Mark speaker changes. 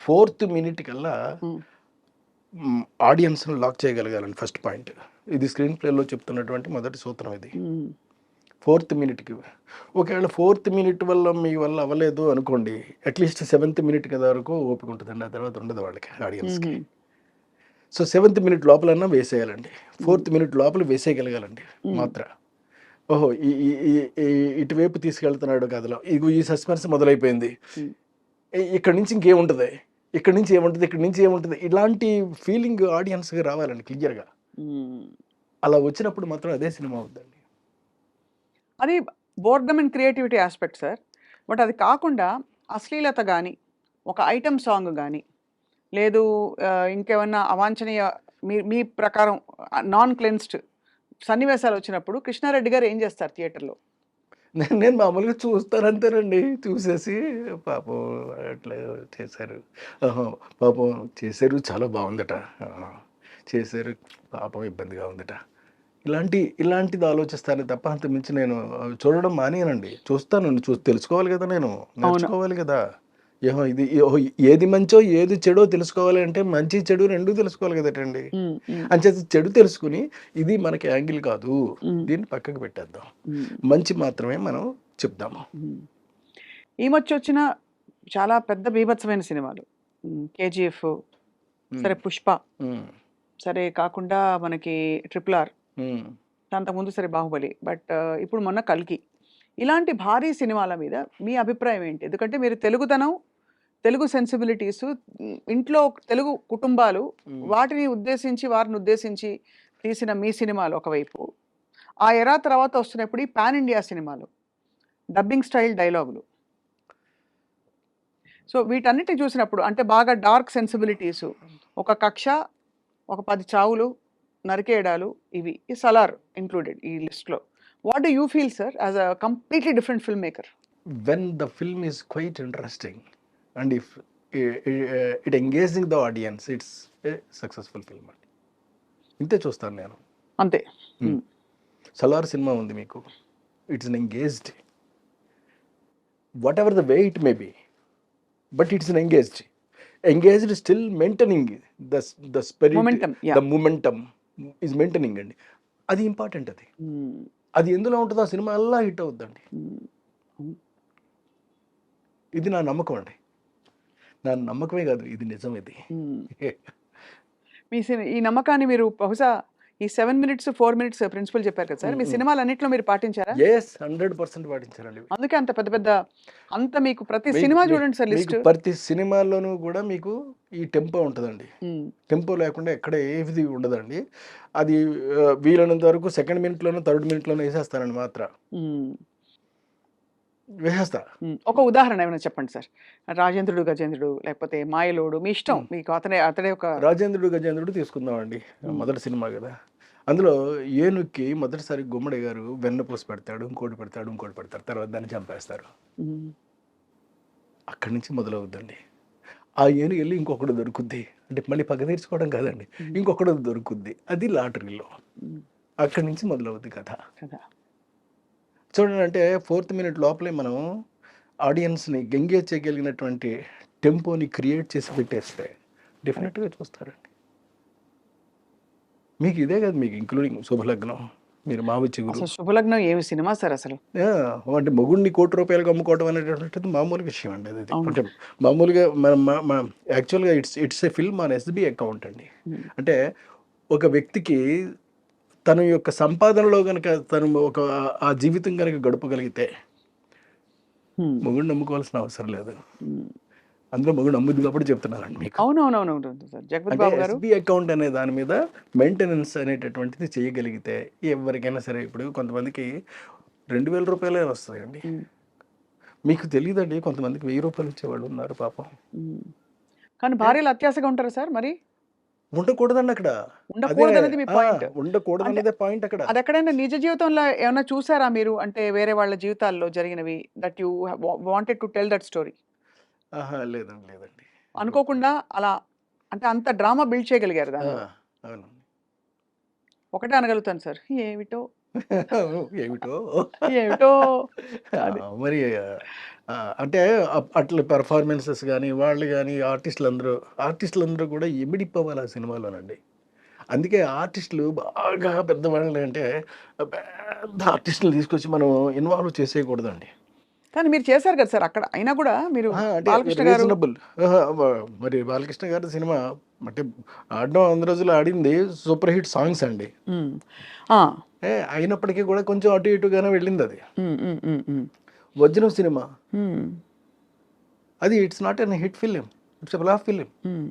Speaker 1: Fourth minute కల్లా
Speaker 2: ఉమ్,
Speaker 1: ఆడియన్స్ని lock చేయగలగాలండి first point. ఇది స్క్రీన్ ప్లేలో చెప్తున్నటువంటి మొదటి సూత్రం ఇది.
Speaker 2: ఉమ్,
Speaker 1: ఫోర్త్ మినిట్కి ఒకవేళ ఫోర్త్ మినిట్ వల్ల మీ వల్ల అవ్వలేదు అనుకోండి, అట్లీస్ట్ సెవెంత్ మినిట్ కదా వరకు ఓపిక ఉంటుందండి. ఆ తర్వాత ఉండదు వాళ్ళకి, ఆడియన్స్కి.
Speaker 2: ఉమ్,
Speaker 1: సో సెవెంత్ మినిట్ లోపలన్నా వేసేయాలండి, ఫోర్త్ మినిట్ లోపల వేసేయగలగాలండి మాత్ర. ఓహో ఇటువైపు తీసుకెళ్తున్నాడు కథలో, ఇగో ఈ సస్పెన్స్ మొదలైపోయింది,
Speaker 2: ఉమ్,
Speaker 1: ఇక్కడ నుంచి ఇంకేముంటుంది, ఇక్కడ నుంచి ఏముంటుంది, ఇక్కడ నుంచి ఏముంటుంది, ఇలాంటి ఫీలింగ్ ఆడియన్స్కి రావాలండి క్లియర్గా.
Speaker 2: ఉమ్.
Speaker 1: అలా వచ్చినప్పుడు మాత్రం అదే సినిమా అవుతుందండి.
Speaker 2: అది boredom and creativity aspect sir. But అది కాకుండా అశ్లీలత కానీ, ఒక ఐటమ్ సాంగ్ కానీ, లేదు ఇంకేమన్నా అవాంఛనీయ, మీ మీ ప్రకారం నాన్ క్లెన్స్డ్ సన్నివేశాలు వచ్చినప్పుడు కృష్ణారెడ్డి గారు ఏం చేస్తారు థియేటర్లో?
Speaker 1: నేను మామూలుగా చూస్తానంతేనండి. చూసేసి పాపం అట్లా చేశారు. ఆహా! పాపం చేశారు, చాలా బావుందట. ఆహా! చేశారు, పాపం ఇబ్బందిగా ఉందట. ఇలాంటిది ఆలోచిస్తానే తప్ప అంతకు మించి నేను చూడడం మానేయనండి. చూస్తాను, చూసి తెలుసుకోవాలి కదా నేను.
Speaker 2: అవును.
Speaker 1: నేర్చుకోవాలి కదా! ఓహో ఏది మంచో, ఏది చెడో తెలుసుకోవాలి అంటే మంచి, చెడు 2 తెలుసుకోవాలి కదటండి.
Speaker 2: ఉమ్, ఉమ్,
Speaker 1: అంచేత చెడు తెలుసుకుని ఇది మనకి యాంగిల్ కాదు,
Speaker 2: ఉమ్,
Speaker 1: దీన్ని పక్కకు పెట్టేద్దాం,
Speaker 2: ఉమ్,
Speaker 1: మంచి మాత్రమే మనం చెప్దాము.
Speaker 2: ఉమ్. ఈ మధ్య వచ్చిన చాలా పెద్ద బీభత్సమైన సినిమాలు, కేజీఎఫ్, సరే పుష్ప,
Speaker 1: ఉమ్,
Speaker 2: సరే కాకుండా మనకి ట్రిపుల్ ఆర్,
Speaker 1: ఉమ్.
Speaker 2: అంతకుముందు సరే బాహుబలి, బట్ ఇప్పుడు మొన్న కల్కి. ఇలాంటి భారీ సినిమాల మీద మీ అభిప్రాయం ఏంటి? ఎందుకంటే మీరు తెలుగుతనం, తెలుగు సెన్సిబిలిటీస్, ఇంట్లో తెలుగు కుటుంబాలు, వాటిని ఉద్దేశించి, వారిని ఉద్దేశించి తీసిన మీ సినిమాలు ఒకవైపు, ఆ ఎరా తర్వాత వస్తున్నప్పుడు ఈ పాన్ ఇండియా సినిమాలు, డబ్బింగ్ స్టైల్ డైలాగులు, సో వీటన్నిటిని చూసినప్పుడు అంటే బాగా డార్క్ సెన్సిబిలిటీస్, ఒక కక్ష, ఒక 10 చావులు, నరికేయడాలు, ఇవి ఈ సలార్ ఇంక్లూడెడ్ ఈ లిస్ట్లో. What do you feel sir as a completely different film maker?
Speaker 1: When the film is quite interesting and if it engaging the audience, it's a successful film అండి. ఇంతే చూస్తాను నేను.
Speaker 2: అంతే.
Speaker 1: సలార్ సినిమా ఉంది మీకు, it's an engaged, what ever the way it may be, but it's an engaged still maintaining the spirit,
Speaker 2: Momentum, yeah.
Speaker 1: The momentum is maintaining అండి. అది important. అది ఎందులో ఉంటుందో ఆ సినిమా అలా హిట్ అవుద్దండి. ఇది నా నమ్మకం అండి. నా నమ్మకమే కాదు, ఇది నిజం. ఇది
Speaker 2: మీ ఈ నమ్మకాన్ని మీరు బహుశా ఈ 7 minutes 4 minutes ప్రిన్సిపల్ చెప్పారు కదా సార్, మీ సినిమాలన్నింటిలో మీరు పాటించారా?
Speaker 1: ఎస్, 100% పాటించారండి.
Speaker 2: అందుకే అంత పెద్ద పెద్ద, అంత మీకు ప్రతి సినిమా చూడండి సార్ లిస్ట్.
Speaker 1: ప్రతి సినిమాల్లోనూ కూడా మీకు ఈ టెంపో ఉంటుందండి. టెంపో లేకుండా ఎక్కడ ఏది ఉండదండి. అది వీలైనంత వరకు సెకండ్ మినిట్లోనూ థర్డ్ మినిట్లోనూ వేసేస్తానండి మాత్రం. వేసేస్తా.
Speaker 2: ఒక ఉదాహరణ ఏమైనా చెప్పండి సార్. రాజేంద్రుడు గజేంద్రుడు, లేకపోతే మాయలోడు, మీ ఇష్టం, మీకు అతడే ఒక.
Speaker 1: రాజేంద్రుడు గజేంద్రుడు తీసుకుందామండి, మొదటి సినిమా కదా. అందులో ఏనుక్కి మొదటిసారి గుమ్మడి గారు వెన్నపూస పెడతాడు, ఇంకోటి పెడతాడు, తర్వాత దాన్ని చంపేస్తారు. అక్కడి నుంచి మొదలవుద్దండి. ఆ ఏనుగు వెళ్ళి ఇంకొకటి దొరుకుద్ది, అంటే మళ్ళీ పగ తీర్చుకోవడం కాదండి, ఇంకొకటి దొరుకుద్ది, అది లాటరీలో. అక్కడి నుంచి మొదలవుద్ది కథ. చూడండి, అంటే ఫోర్త్ మినిట్ లోపలే మనం ఆడియన్స్ని ఎంగేజ్ చేయగలిగినటువంటి టెంపోని క్రియేట్ చేసి పెట్టేస్తే డెఫినెట్గా చూస్తారండి. మీకు ఇదే కదా, మీకు ఇంక్లూడింగ్ శుభలగ్నం, మీరు మావి చిగురు.
Speaker 2: శుభలగ్నం ఏమి సినిమా సార్ అసలు.
Speaker 1: అంటే మొగుడిని ₹1,00,00,000 అమ్ముకోవడం అనేటటువంటిది మామూలు విషయం అండి. అది అంటే మామూలుగా యాక్చువల్గా it's a film on SBI account అండి. అంటే ఒక వ్యక్తికి తన యొక్క సంపాదనలో కనుక తను ఆ జీవితం కనుక గడపగలిగితే మొగుడు నమ్ముకోవాల్సిన అవసరం లేదు. అందులో మొగుడు నమ్ముద్ది కాబట్టి చెప్తున్నానండి మీకు.
Speaker 2: అవునవునవును సార్. జగపతి బాబు గారు
Speaker 1: SBI అకౌంట్ అనే దాని మీద మెయింటెనెన్స్ అనేటటువంటిది చేయగలిగితే ఎవరికైనా సరే, ఇప్పుడు కొంతమందికి ₹2,000 వస్తాయండి. మీకు తెలియదండి, కొంతమందికి ₹1,000 ఇచ్చేవాళ్ళు ఉన్నారు పాపం.
Speaker 2: కానీ భార్యలు అత్యాశగా ఉంటారు సార్. మరి
Speaker 1: ఉండకూడదండి అక్కడ.
Speaker 2: ఉండకూడదనేది మీ పాయింట్.
Speaker 1: ఉండకూడదనేదే పాయింట్ అక్కడ.
Speaker 2: అది ఎక్కడైనా నిజ జీవితంలో ఏమైనా చూసారా మీరు? అంటే వేరే వాళ్ళ జీవితాల్లో జరిగినవి, that you wanted to tell that story?
Speaker 1: లేదండి.
Speaker 2: అనుకోకుండా అలా, అంటే అంత డ్రామా బిల్డ్ చేయగలిగారు దానిలో.
Speaker 1: అవును.
Speaker 2: ఒకటే అనగలుగుతాను సార్, ఏమిటో
Speaker 1: ఏమిటో
Speaker 2: ఏమిటో అది.
Speaker 1: మరి అంటే అట్లా పెర్ఫార్మెన్సెస్ కానీ వాళ్ళు కానీ ఆర్టిస్టులందరూ కూడా ఇమిడిపోవాలి ఆ సినిమాలోనండి. అందుకే ఆర్టిస్టులు బాగా పెద్దవాళ్ళు అంటే పెద్ద ఆర్టిస్టులు తీసుకొచ్చి మనం ఇన్వాల్వ్ చేసేయకూడదండి.
Speaker 2: కానీ మీరు చేశారు కదా సార్ అక్కడ. అయినా కూడా మీరు
Speaker 1: అంటే
Speaker 2: బాలకృష్ణ గారు
Speaker 1: రీజనబుల్. మరి బాలకృష్ణ గారి సినిమా అంటే ఆడడం 100 రోజులు ఆడింది సూపర్ హిట్ సాంగ్స్ అండి.
Speaker 2: హ్మ్. ఆ!
Speaker 1: అయినప్పటికీ కూడా కొంచెం అటు ఇటుగానే వెళ్ళింది అది.
Speaker 2: హ్మ్. హ్మ్. హ్మ్. హ్మ్.
Speaker 1: వజ్రం సినిమా
Speaker 2: హ్మ్.
Speaker 1: అది it's not an hit film, it's a flop film.
Speaker 2: హ్మ్.